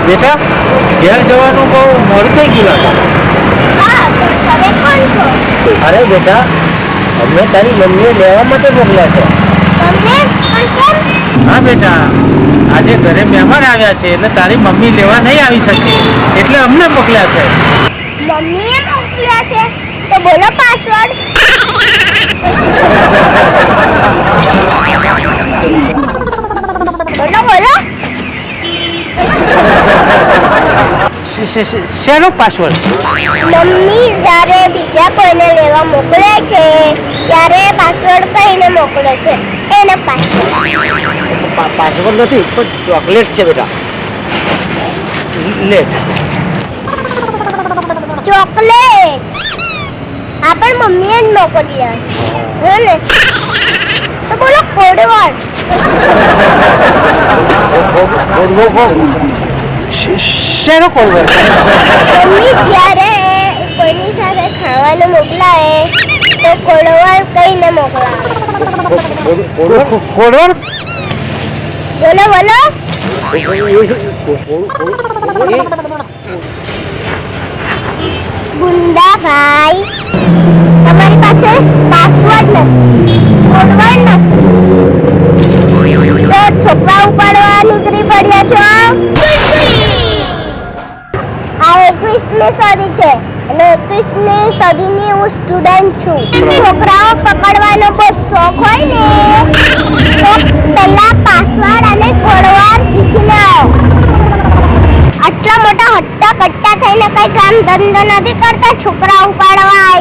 બેટા ઘેર જવાનું બહુ મોડું થઈ ગયું અરે બેટા અમને તારી મમ્મીએ લેવા માટે મોકલ્યા છે હા બેટા આજે ઘરે મહેમાન આવ્યા છે એટલે તારી મમ્મી લેવા નહીં આવી શકે એટલે અમને મોકલ્યા છે મમ્મીએ મોકલ્યા છે તો બોલો પાસવર્ડ બોલો બોલો શેનો પાસવર્ડ મમ્મી જ્યારે બીજા કોઈને લેવા મોકલે છે ત્યારે પાસવર્ડ કહીને મોકલે છે એનો પાસવર્ડ નથી પણ ચોકલેટ છે બેટા લે ચોકલેટ આ પણ મમ્મીએ જ મોકલ્યા હે ને તો બોલો કોડવર્ડ શેનો કોડવર્ડ મમ્મી જ્યારે કોઈની સાથે ખાવાનું મોકલાય તો કોડવર્ડ કહીને મોકલાવે કોડવર્ડ બોલો બોલો ગુંડાભાઈ તમારી પાસે પાસવર્ડ નથી કોડવર્ડ નથી તો છોકરા ઉપાડવા નીકળી પડ્યા છો આ 21મી સદી છે અને 21મી સદીની હું સ્ટુડન્ટ છું છોકરાઓ પકડવાનો બહુ શોખ હોય ને તો પહેલા પાસવર્ડ અને કોડવર્ડ શીખીને આવો આટલા મોટા હટ્ટા કટ્ટા થઈને કઈ કામ ધંધો નથી કરતા છોકરા ઉપાડવા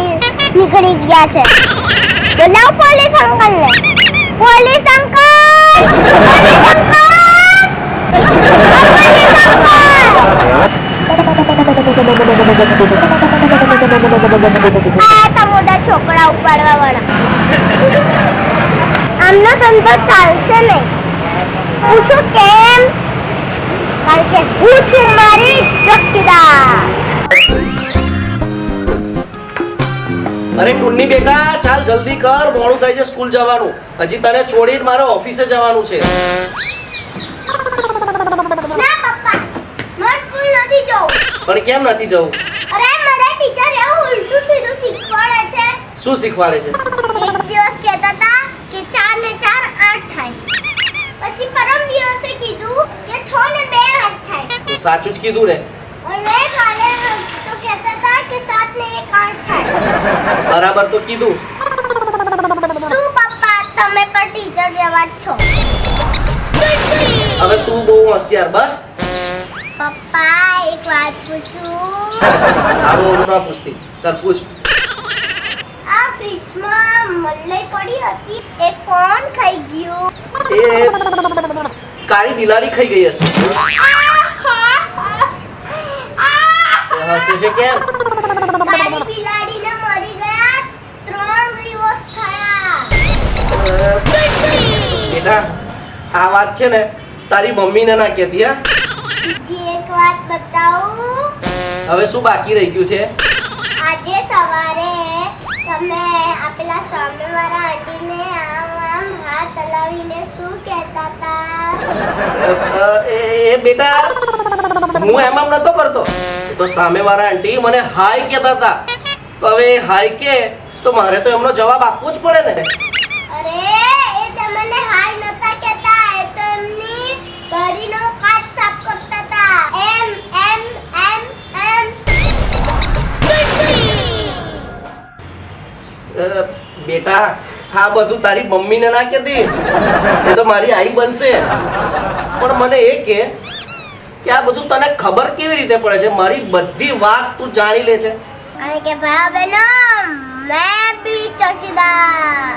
નીકળી ગયા છે બોલાવ પોલીસ અંકલને પોલીસ અંકલ મોટા છોકરા ઉપાડવા વાળા આમનો ધંધો ચાલશે નહીં પૂછું કેમ કારણ કે હું છું મારી ચોકીદાર અરે ટુન્ની બેટા ચાલ જલ્દી કર મોડું થાય છે સ્કૂલ જવાનું હજી તને છોડીને મારે ઓફિસે જવાનું છે ના પપ્પા મારે સ્કૂલ નથી જવું પણ કેમ નથી જવું અરે મારા ટીચર એવું ઉલટું સીધું શીખવાડે છે શું શીખવાડે છે એક દિવસ કહેતા હતા કે 4 ને 4 8 થાય પછી પરમ દિવસે કીધું કે 6 ને 2 8 થાય તું સાચું જ કીધું ને અને કાલે તો કહેતા હતા કે 7 ને 1 8 થાય બરાબર તો કીધું શું પપ્પા તમે પણ ટીચર જેવા જ છો હવે તું બહુ હોશિયાર બસ પપ્પા એક વાત પૂછું આવું ના પૂછતી ચાલ પૂછ આ ફ્રીજમાં મલાઈ પડી હતી એ કોણ ખાઈ ગયું એ કાળી બિલાડી ખાઈ ગઈ હશે હસે છે કેમ કાળી બિલાડીને મરી ગયા 3 દિવસ થયા બેટા આ વાત છે ને તારી મમ્મીને ના કહેતી હા બીજી એક વાત બતાવું હવે શું બાકી રહી ગયું છે આજે સવારે તમે આપેલા સામેવાળા આંટીને આમ હાથ હલાવીને શું કહેતા હતા એ બેટા હું એમ નતો કરતો તો સામેવાળા આંટી મને હાય કહેતા હતા તો હવે હાય કે તો મારે તો એમનો જવાબ આપવો જ પડે ને અરે એ તમને હાય નતા કહેતા એ તો એમની ઘડીનો કાચ સાફ કરતા હતા એમ એમ એમ એમ બેટા આ બધું તારી મમ્મીને ના કહેતી એ તો મારી આઈ બનશે પણ મને એ કે આ બધું તને ખબર કેવી રીતે પડે છે મારી બધી વાત તું જાણી લે છે કારણ કે ભાઈ બહેનો मैं भी चौकीदार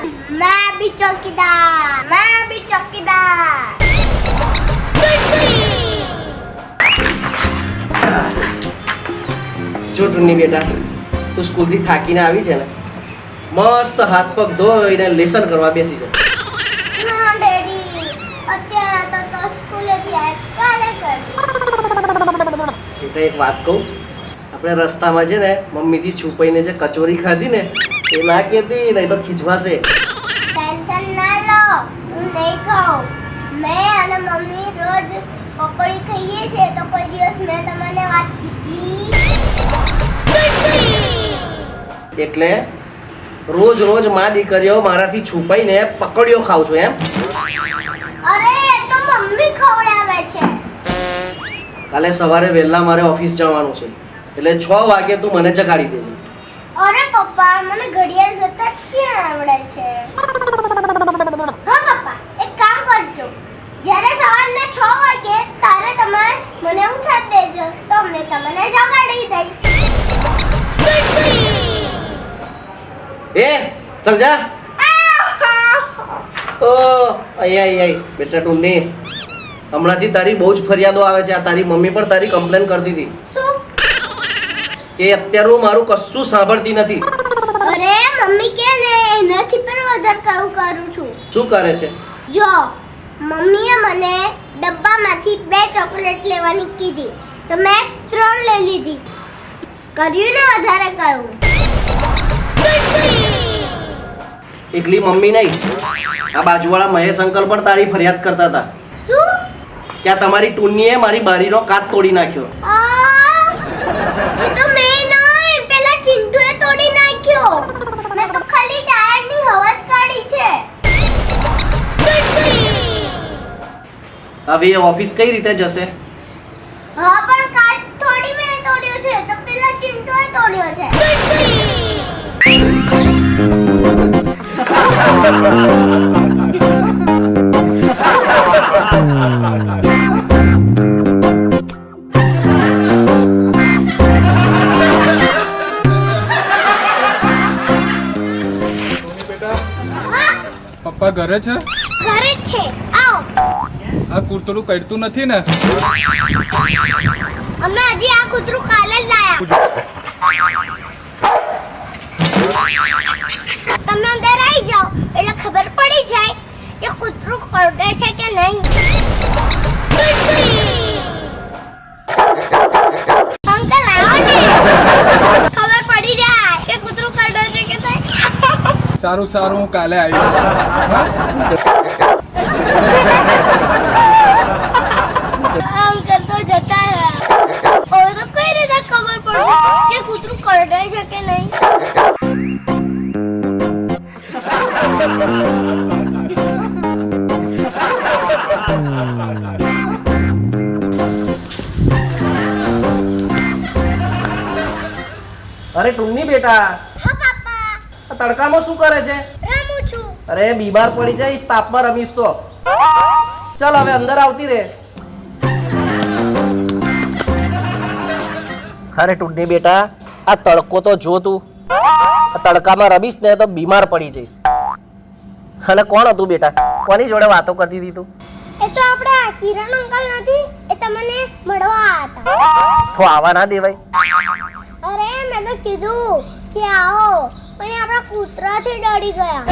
જો ટુન્ની બેટા તું સ્કૂલથી થાકીને આવી છે ને મસ્ત હાથ પગ ધોઈને લેસન કરવા બેસી જા ના ડેડી અત્યારે તો સ્કૂલેથી આજકાલે કરી બેટા એક વાત કહું આપણે રસ્તામાં છે ને મમ્મીથી છુપાઈને જે કચોરી ખાધી ને એ ના કહેતી નહીં તો ખીજવાશે ટેન્શન ના લો હું નહીં ખાઉં मैं અને મમ્મી રોજ પકોડી ખાઈએ છે તો કોઈ દિવસ મેં તમને વાત કીધી? એટલે રોજ રોજ માં દીકરીઓ મારાથી છુપાઈને પકડ્યો ખાવ છો એમ? અરે એ તો મમ્મી ખવડાવે છે. કાલે સવારે વહેલા મારે ઓફિસ જવાનું છે એટલે 6 વાગે તું મને જગાડી દેજે. અરે પપ્પા મને ઘડિયાળ જોતા જ ક્યાં આવડે છે? હા પપ્પા એક કામ કરજો, જ્યારે સવારના 6 વાગે તારે તમે મને ઉઠાડી દેજો તો મેં તમને જગાડી દઈશ. એ ચાલ જા. ઓ આઈ બેટા ટુન્ની, હમણાંથી તારી બહુ જ ફરિયાદો આવે છે. આ તારી મમ્મી પણ તારી કમ્પ્લેન કરતી હતી શું? કે અત્યારે હું મારું કશું સાંભળતી નથી. અરે મમ્મી કે ને એનાથી પણ વધારે કામ કરું છું. શું કરે છે? જો મમ્મીએ મને ડબ્બામાંથી 2 ચોકલેટ લેવાની કીધી તો મેં 3 લઈ લીધી. કર્યું ને વધારે કહ્યું. એકલી મમ્મી નહીં, આ બાજુવાળા મહેશ અંકલ પણ તારી ફરિયાદ કરતા હતા શું? કે આ તમારી ટુન્નીએ મારી બારીનો કાચ તોડી નાખ્યો. એ તો મેં નહીં, પેલા ચિંટુએ તોડી નાખ્યો. મેં તો ખાલી ટાયરની હવા જ કાઢી છે. હવે એ ઓફિસ કઈ રીતે જશે? હા પણ કાચ થોડી મેં તોડ્યો છે તો પેલા ચિંટુએ તોડ્યો છે. પપ્પા ઘરે છે? ઘરે જ છે. આવો. આ કૂતરું કરતું નથી ને? અમે હજી આ કૂતરું કાલે જ લાયા. તમે અંદર આવી જાઓ એટલે ખબર પડી જાય કે કૂતરું કરડે છે કે નહીં. અંકલ આવો ને, ખબર પડી જાય કે કૂતરું કરડે છે કે નહીં. સારું સારું, હું કાલે આવીશ. અંકલ તો જતા રહ્યા. હવે તો કઈ રીતે ખબર પડે કે કૂતરું કરડે છે કે નહીં. અરે ટુન્ની બેટા, હા પાપા, આ તડકામાં શું કરે છે? રમું છું. અરે બીમાર પડી જઈશ, તાપમાં રમીશ તો. ચાલ હવે અંદર આવતી રે. અરે ટુન્ની બેટા, આ તડકો તો જો તું. આ તડકામાં રમીશ ને તો બીમાર પડી જઈશ. અને કોણ હતું બેટા? કોની જોડે વાતો કરતી હતી તું? એ તો આપણા કિરણ અંકલ નથી, એ તમને મળવા હતા. તો આવા ના દેવાય. અરે મેં તો કીધું કે આવો, પણ એ આપણા કૂતરાથી ડરી ગયા.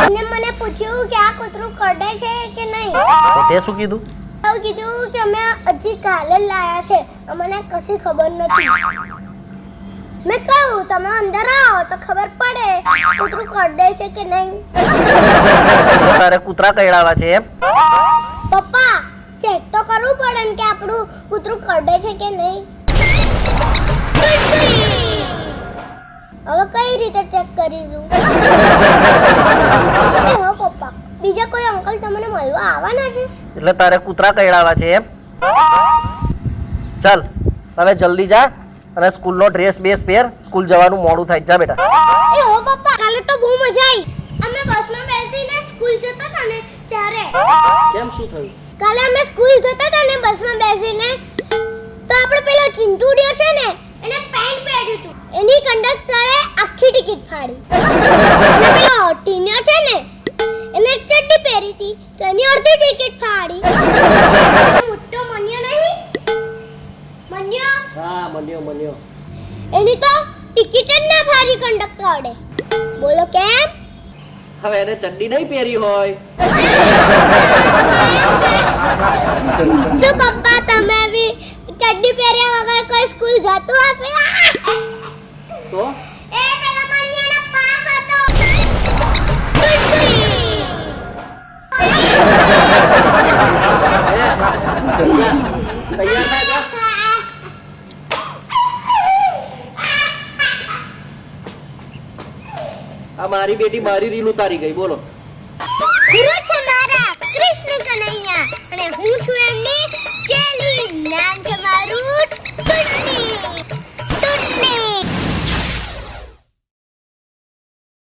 અને મને પૂછ્યું કે આ કૂતરું કરડે છે કે નહીં. તો તે શું કીધું? તો કીધું કે અમે હજી કાલે જ લાયા છે, અમને કશી ખબર નથી. મેં કહ્યું તમે અંદર આવો તો ખબર પડે કૂતરું કરડે છે કે નહીં. તારે કૂતરા કહેડાવા છે એમ? પપ્પા ચેક તો કરવું પડે ને કે આપણું કૂતરું કરડે છે કે નહીં. હવે કઈ રીતે ચેક કરીશું? એ હો પપ્પા, બીજા કોઈ અંકલ તમને મળવા આવવાના છે? એટલે તારે કૂતરા કહેડાવા છે એમ? ચાલ હવે જલ્દી જા અને સ્કૂલનો ડ્રેસ બેસ પહેર, સ્કૂલ જવાનું મોડું થાય. જા બેટા. એ હો પપ્પા, કાલે તો બહુ મજા આવી. અમે બસમાં બેસીને સ્કૂલ જતા હતા ને ત્યારે. કેમ શું થયું? કાલે અમે સ્કૂલ જતા હતા ને બસમાં બેસીને તો આપણે પેલો ચિંટુડિયો છે ને એને પેન્ટ પહેર્યું હતું, એની કંડક્ટરે આખી ટિકિટ ફાડી. અને પેલો ટીન્યો છે ને એને ચડ્ડી પહેરી હતી તો એની અડધી ટિકિટ ફાડી. મોટો મન્યો નહીં, મન્યો. હા મન્યો. એની તો ટિકિટ જ ના ફાડી કંડક્ટરે. બોલો કેમ? હવે એને ચડ્ડી નહીં પહેરી હોય. શું પપ્પા તમે બી ચડ્ડી પહેર્યા વગર કોઈ સ્કૂલ જતું હશે? તો એ પેલા મન્યાનો પાસ હતો. તૈયાર થાય જા. આ મારી બેટી મારી રીલ ઉતારી ગઈ બોલો.